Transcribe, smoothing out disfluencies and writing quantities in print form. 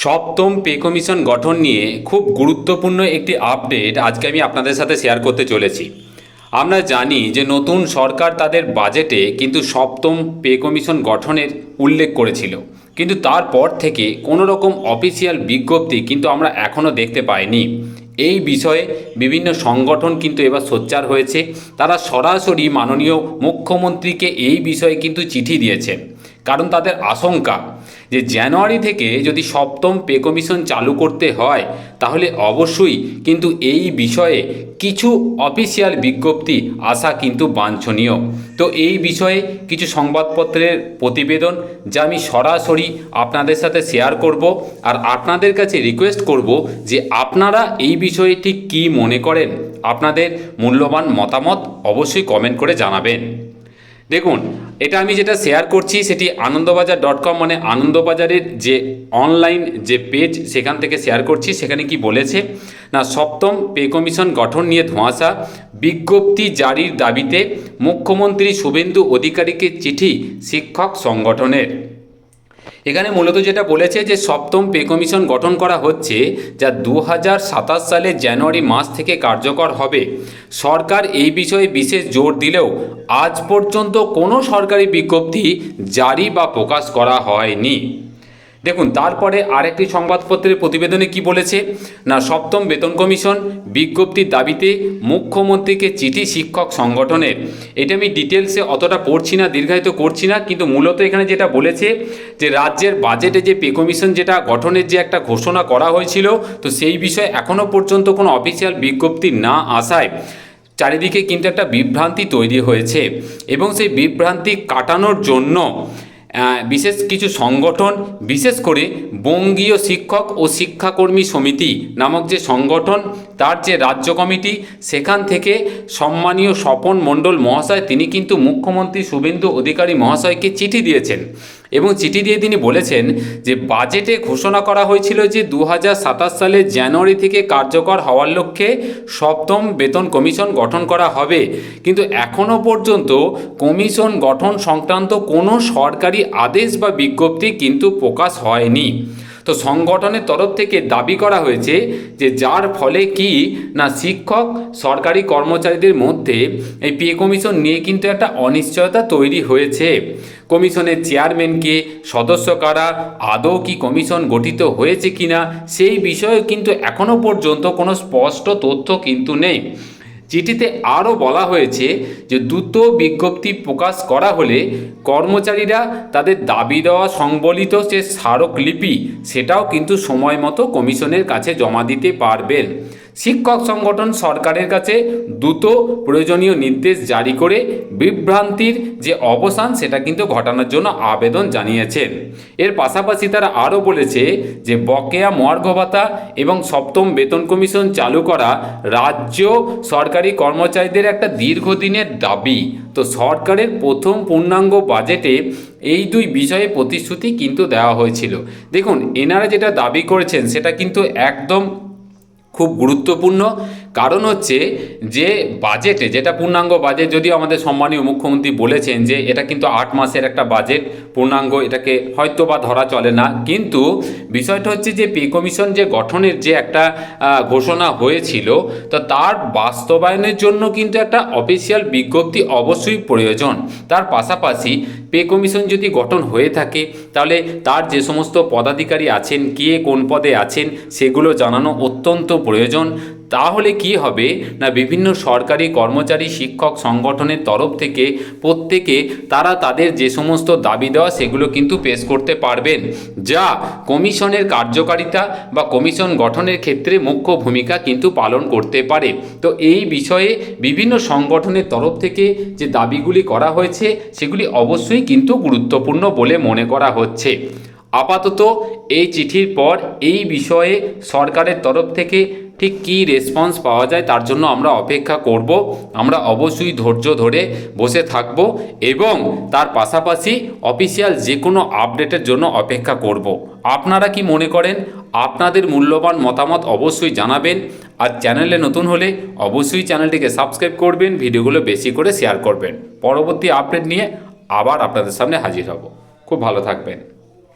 সপ্তম pay commission গঠন নিয়ে খুব গুরুত্বপূর্ণ একটি আপডেট আজকে আমি আপনাদের সাথে শেয়ার করতে চলেছি। আমরা জানি যে নতুন সরকার তাদের বাজেটে কিন্তু সপ্তম পে কমিশন গঠনের উল্লেখ করেছিল, কিন্তু তারপর থেকে কোনো রকম অফিসিয়াল বিজ্ঞপ্তি কিন্তু আমরা এখনও দেখতে পাইনি। এই বিষয়ে বিভিন্ন সংগঠন কিন্তু এবার সোচ্চার হয়েছে। তারা সরাসরি মাননীয় মুখ্যমন্ত্রীকে এই বিষয়ে কিন্তু চিঠি দিয়েছেন, কারণ তাদের আশঙ্কা যে জানুয়ারি থেকে যদি সপ্তম পে কমিশন চালু করতে হয় তাহলে অবশ্যই কিন্তু এই বিষয়ে কিছু অফিসিয়াল বিজ্ঞপ্তি আসা কিন্তু বাঞ্ছনীয়। তো এই বিষয়ে কিছু সংবাদপত্রের প্রতিবেদন যা আমি সরাসরি আপনাদের সাথে শেয়ার করব, আর আপনাদের কাছে রিকোয়েস্ট করব যে আপনারা এই বিষয়ে ঠিক কী মনে করেন, আপনাদের মূল্যবান মতামত অবশ্যই কমেন্ট করে জানাবেন। দেখুন, এটা আমি যেটা শেয়ার করছি সেটি আনন্দবাজার.com মানে আনন্দবাজারের যে অনলাইন যে পেজ সেখান থেকে শেয়ার করছি। সেখানে কি বলেছে না, সপ্তম পে কমিশন গঠন নিয়ে ধোঁয়াশা, বিজ্ঞপ্তি জারির দাবিতে মুখ্যমন্ত্রী শুভেন্দু অধিকারীকে চিঠি শিক্ষক সংগঠনের। এখানে মূলত যেটা বলেছে যে সপ্তম পে কমিশন গঠন করা হচ্ছে, যা 2027 সালের জানুয়ারি মাস থেকে কার্যকর হবে। সরকার এই বিষয়ে বিশেষ জোর দিলেও আজ পর্যন্ত কোনো সরকারি বিজ্ঞপ্তি জারি বা প্রকাশ করা হয়নি। দেখুন, তারপরে আরেকটি সংবাদপত্রের প্রতিবেদনে কি বলেছে না, সপ্তম বেতন কমিশন বিজ্ঞপ্তির দাবিতে মুখ্যমন্ত্রীকে চিঠি শিক্ষক সংগঠনের। এটা আমি ডিটেলসে অতটা পড়ছি না, দীর্ঘায়িত করছি না, কিন্তু মূলত এখানে যেটা বলেছে যে রাজ্যের বাজেটে যে পে কমিশন যেটা গঠনের যে একটা ঘোষণা করা হয়েছিল, তো সেই বিষয়ে এখনও পর্যন্ত কোনো অফিসিয়াল বিজ্ঞপ্তি না আসায় চারিদিকে কিন্তু একটা বিভ্রান্তি তৈরি হয়েছে, এবং সেই বিভ্রান্তি কাটানোর জন্য বিশেষ কিছু সংগঠন, বিশেষ করে বঙ্গীয় শিক্ষক ও শিক্ষাকর্মী সমিতি নামক যে সংগঠন, তার যে রাজ্য কমিটি, সেখান থেকে সম্মানীয় স্বপন মণ্ডল মহাশয় তিনি কিন্তু মুখ্যমন্ত্রী শুভেন্দু অধিকারী মহাশয়কে চিঠি দিয়েছেন, এবং চিঠি দিয়ে তিনি বলেছেন যে বাজেটে ঘোষণা করা হয়েছিল যে 2027 সালের জানুয়ারি থেকে কার্যকর হওয়ার লক্ষ্যে সপ্তম বেতন কমিশন গঠন করা হবে, কিন্তু এখনও পর্যন্ত কমিশন গঠন সংক্রান্ত কোনো সরকারি আদেশ বা বিজ্ঞপ্তি কিন্তু প্রকাশ হয়নি। তো সংগঠনের তরফ থেকে দাবি করা হয়েছে যে যার ফলে কি না, শিক্ষক সরকারি কর্মচারীদের মধ্যে এই পে কমিশন নিয়ে কিন্তু একটা অনিশ্চয়তা তৈরি হয়েছে। কমিশনের চেয়ারম্যানকে, সদস্য কারা, আদৌ কি কমিশন গঠিত হয়েছে কিনা সেই বিষয়ে কিন্তু এখনও পর্যন্ত কোনো স্পষ্ট তথ্য কিন্তু নেই। চিঠিতে আরও বলা হয়েছে যে দ্রুত বিজ্ঞপ্তি প্রকাশ করা হলে কর্মচারীরা তাদের দাবি দেওয়া সংবলিত যে স্মারকলিপি সেটাও কিন্তু সময় মতো কমিশনের কাছে জমা দিতে পারবেন। শিক্ষক সংগঠন সরকারের কাছে দ্রুত প্রয়োজনীয় নির্দেশ জারি করে বিভ্রান্তির যে অবসান সেটা কিন্তু ঘটানোর জন্য আবেদন জানিয়েছেন। এর পাশাপাশি তারা আরও বলেছে যে বকেয়া মহার্ঘ ভাতা এবং সপ্তম বেতন কমিশন চালু করা রাজ্য সরকারি কর্মচারীদের একটা দীর্ঘদিনের দাবি। তো সরকারের প্রথম পূর্ণাঙ্গ বাজেটে এই দুই বিষয়ে প্রতিশ্রুতি কিন্তু দেওয়া হয়েছিল। দেখুন, এনারা যেটা দাবি করেছেন সেটা কিন্তু একদম খুব গুরুত্বপূর্ণ, কারণ হচ্ছে যে বাজেটে যেটা পূর্ণাঙ্গ বাজেট, যদিও আমাদের সম্মানীয় মুখ্যমন্ত্রী বলেছেন যে এটা কিন্তু 8 মাসের একটা বাজেট, পূর্ণাঙ্গ এটাকে হয়তো বা ধরা চলে না, কিন্তু বিষয়টা হচ্ছে যে পে কমিশন যে গঠনের যে একটা ঘোষণা হয়েছিল, তো তার বাস্তবায়নের জন্য কিন্তু একটা অফিসিয়াল বিজ্ঞপ্তি অবশ্যই প্রয়োজন। তার পাশাপাশি পে কমিশন যদি গঠন হয়ে থাকে তাহলে তার যে সমস্ত পদাধিকারী আছেন, কে কোন পদে আছেন সেগুলো জানানো অত্যন্ত প্রয়োজন। তাহলে কি হবে না, বিভিন্ন সরকারি কর্মচারী শিক্ষক সংগঠনের তরফ থেকে প্রত্যেকে তারা তাদের যে সমস্ত দাবি দেওয়া সেগুলো কিন্তু পেশ করতে পারবেন, যা কমিশনের কার্যকারিতা বা কমিশন গঠনের ক্ষেত্রে মুখ্য ভূমিকা কিন্তু পালন করতে পারে। তো এই বিষয়ে বিভিন্ন সংগঠনের তরফ থেকে যে দাবিগুলি করা হয়েছে সেগুলি অবশ্যই কিন্তু গুরুত্বপূর্ণ বলে মনে করা হচ্ছে। আপাতত এই চিঠির পর এই বিষয়ে সরকারের তরফ থেকে ঠিক কী রেসপন্স পাওয়া যায় তার জন্য আমরা অপেক্ষা করব। আমরা অবশ্যই ধৈর্য ধরে বসে থাকব এবং তার পাশাপাশি অফিসিয়াল যে কোনো আপডেটের জন্য অপেক্ষা করব। আপনারা কি মনে করেন? আপনাদের মূল্যবান মতামত অবশ্যই জানাবেন, আর চ্যানেলে নতুন হলে অবশ্যই চ্যানেলটিকে সাবস্ক্রাইব করবেন, ভিডিওগুলো বেশি করে শেয়ার করবেন। পরবর্তী আপডেট নিয়ে আবার আপনাদের সামনে হাজির হব। খুব ভালো থাকবেন।